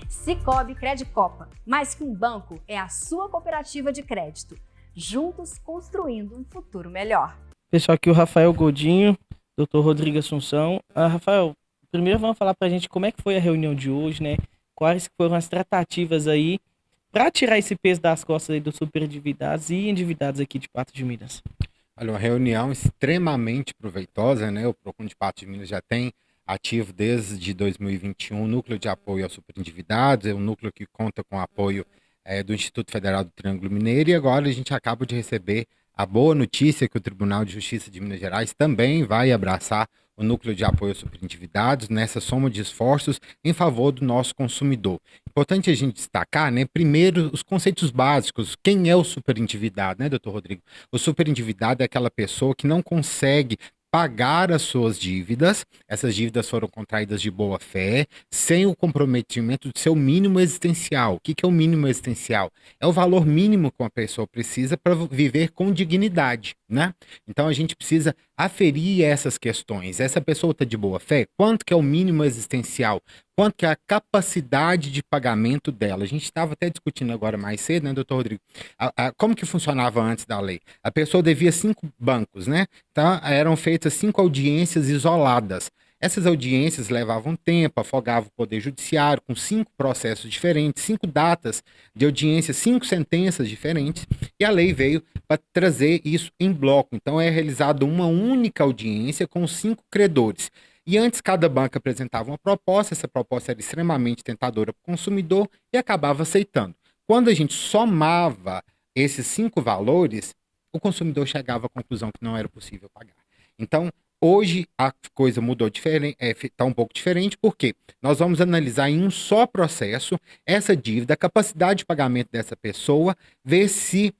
Cicobi Credicopa, mais que um banco, é a sua cooperativa de crédito. Juntos construindo um futuro melhor. Pessoal, aqui o Rafael Godinho, Dr. Rodrigo Assunção. Rafael, primeiro vamos falar pra gente como é que foi a reunião de hoje, né? Quais foram as tratativas aí para tirar esse peso das costas aí dos superendividados e endividados aqui de Patos de Minas. Olha, uma reunião extremamente proveitosa, né? O Procon de Patos de Minas já tem ativo desde 2021 o Núcleo de Apoio aos Superendividados, é um núcleo que conta com o apoio do Instituto Federal do Triângulo Mineiro, e agora a gente acaba de receber a boa notícia que o Tribunal de Justiça de Minas Gerais também vai abraçar o Núcleo de Apoio aos Superendividados nessa soma de esforços em favor do nosso consumidor. Importante a gente destacar, né, primeiro, os conceitos básicos. Quem é o superendividado, né, doutor Rodrigo? O superendividado é aquela pessoa que não consegue pagar as suas dívidas, essas dívidas foram contraídas de boa fé, sem o comprometimento do seu mínimo existencial. O que é o mínimo existencial? É o valor mínimo que uma pessoa precisa para viver com dignidade, né? Então a gente precisa aferir essas questões. Essa pessoa está de boa fé? Quanto que é o mínimo existencial? Quanto que é a capacidade de pagamento dela? A gente estava até discutindo agora mais cedo, né, doutor Rodrigo? Como que funcionava antes da lei? A pessoa devia 5 bancos, né? Então, eram feitas 5 audiências isoladas. Essas audiências levavam tempo, afogavam o Poder Judiciário com 5 processos diferentes, 5 datas de audiência, 5 sentenças diferentes, e a lei veio para trazer isso em bloco. Então, é realizada uma única audiência com 5 credores. E antes, cada banco apresentava uma proposta, essa proposta era extremamente tentadora para o consumidor e acabava aceitando. Quando a gente somava esses 5 valores, o consumidor chegava à conclusão que não era possível pagar. Então, hoje a coisa mudou diferente, está um pouco diferente, porque nós vamos analisar em um só processo essa dívida, a capacidade de pagamento dessa pessoa, ver se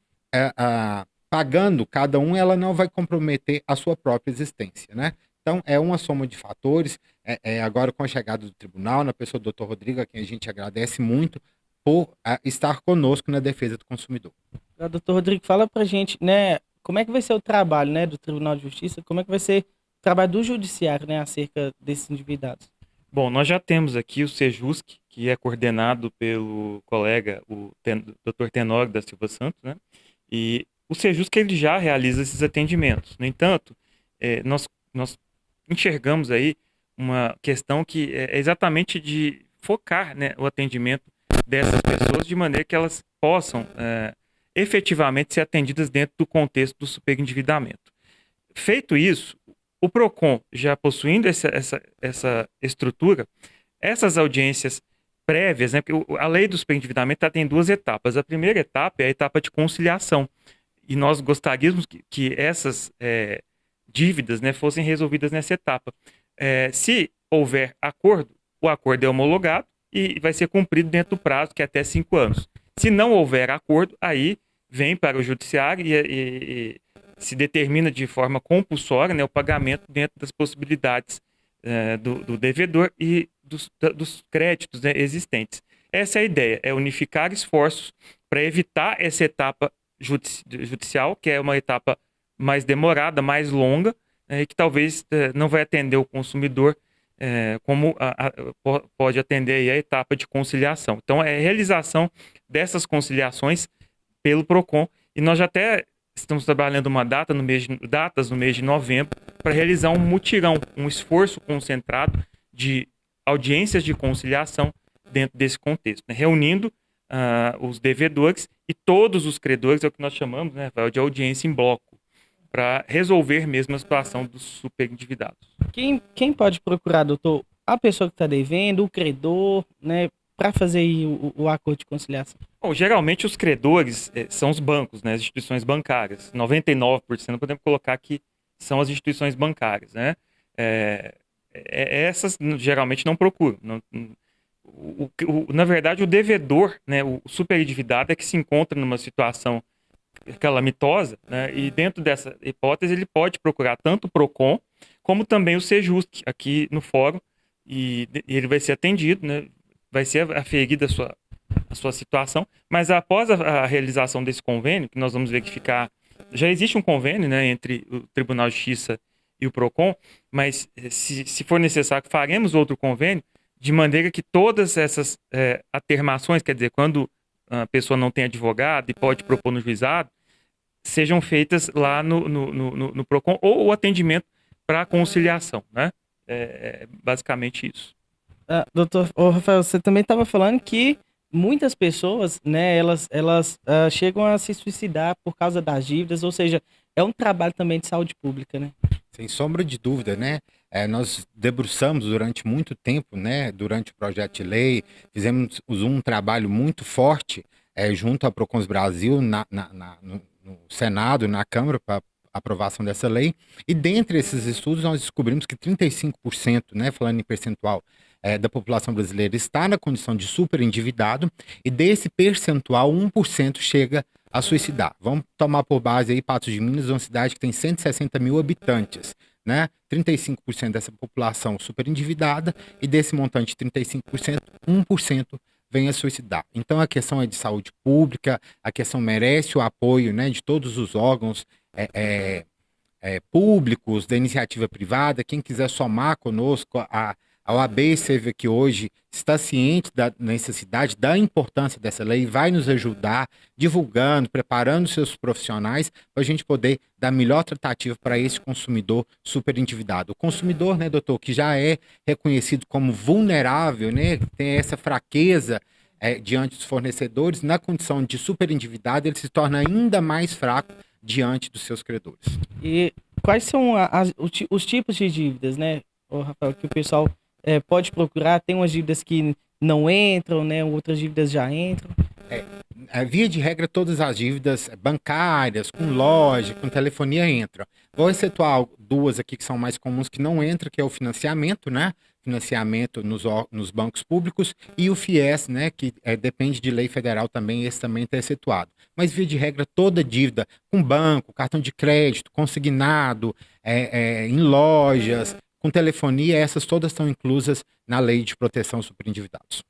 pagando cada um, ela não vai comprometer a sua própria existência, né? Então, é uma soma de fatores. Agora, com a chegada do tribunal, na pessoa do Dr. Rodrigo, a quem a gente agradece muito por estar conosco na defesa do consumidor. Doutor Rodrigo, fala pra gente, né, como é que vai ser o trabalho, né, do Tribunal de Justiça, como é que vai ser o trabalho do Judiciário, né, acerca desses endividados? Bom, nós já temos aqui o Sejusc, que é coordenado pelo colega, o Dr. Tenório da Silva Santos, né, e o Sejusc ele já realiza esses atendimentos. No entanto, nós enxergamos aí uma questão que é exatamente de focar, né, o atendimento dessas pessoas de maneira que elas possam efetivamente ser atendidas dentro do contexto do superendividamento. Feito isso, o PROCON, já possuindo essa estrutura, essas audiências prévias, né, porque a lei do superendividamento tem 2 etapas. A primeira etapa é a etapa de conciliação. E nós gostaríamos que essas dívidas, né, fossem resolvidas nessa etapa. Se houver acordo, o acordo é homologado e vai ser cumprido dentro do prazo, que é até 5 anos. Se não houver acordo, aí vem para o judiciário e se determina de forma compulsória, né, o pagamento dentro das possibilidades do devedor e dos créditos, né, existentes. Essa é a ideia, é unificar esforços para evitar essa etapa judicial, que é uma etapa mais demorada, mais longa, que talvez não vai atender o consumidor como pode atender aí a etapa de conciliação. Então, é a realização dessas conciliações pelo PROCON, e nós já até estamos trabalhando datas no mês de novembro para realizar um mutirão, um esforço concentrado de audiências de conciliação dentro desse contexto, né? Reunindo os devedores e todos os credores, é o que nós chamamos, né, de audiência em bloco, para resolver mesmo a situação dos superendividados. Quem pode procurar, doutor? A pessoa que está devendo, o credor, né, para fazer aí o acordo de conciliação? Bom, geralmente os credores são os bancos, né, as instituições bancárias. 99% podemos colocar que são as instituições bancárias, né? Essas geralmente não procuram. Na verdade, o devedor, né, o superendividado é que se encontra numa situação calamitosa, né, e dentro dessa hipótese ele pode procurar tanto o PROCON como também o Sejusc aqui no fórum, e ele vai ser atendido, né, vai ser aferida a sua situação, mas após a realização desse convênio, que nós vamos verificar, já existe um convênio, né, entre o Tribunal de Justiça e o PROCON, mas se for necessário, faremos outro convênio, de maneira que todas essas atermações, quer dizer, quando a pessoa não tem advogado e pode propor no juizado, sejam feitas lá no PROCON, ou o atendimento para conciliação, né? Basicamente isso. Doutor Rafael, você também estava falando que muitas pessoas, né, elas chegam a se suicidar por causa das dívidas, ou seja, é um trabalho também de saúde pública, né? Sem sombra de dúvida, né? Nós debruçamos durante muito tempo, né? Durante o projeto de lei, fizemos um trabalho muito forte junto à Procons Brasil, no Senado, na Câmara, para aprovação dessa lei. E dentre esses estudos, nós descobrimos que 35%, né? Falando em percentual, da população brasileira está na condição de superendividado, e desse percentual, 1% chega a suicidar. Vamos tomar por base aí Patos de Minas, uma cidade que tem 160 mil habitantes, né? 35% dessa população superendividada, e desse montante de 35%, 1% vem a suicidar. Então a questão é de saúde pública, a questão merece o apoio, né, de todos os órgãos públicos, da iniciativa privada. Quem quiser somar conosco, a OAB esteve aqui hoje, está ciente da necessidade, da importância dessa lei, vai nos ajudar divulgando, preparando seus profissionais para a gente poder dar melhor tratativa para esse consumidor superendividado. O consumidor, né, doutor, que já é reconhecido como vulnerável, né, tem essa fraqueza diante dos fornecedores, na condição de superendividado, ele se torna ainda mais fraco diante dos seus credores. E quais são os tipos de dívidas, né, Rafael, que o pessoal pode procurar? Tem umas dívidas que não entram, né? Outras dívidas já entram. Via de regra, todas as dívidas bancárias, com loja, com telefonia entram. Vou excetuar duas aqui que são mais comuns que não entram, que é o financiamento, né? Financiamento nos bancos públicos, e o FIES, né? Que depende de lei federal também, esse também está excetuado. Mas, via de regra, toda dívida com banco, cartão de crédito, consignado, em lojas, com telefonia, essas todas estão inclusas na Lei de Proteção aos Superendividados.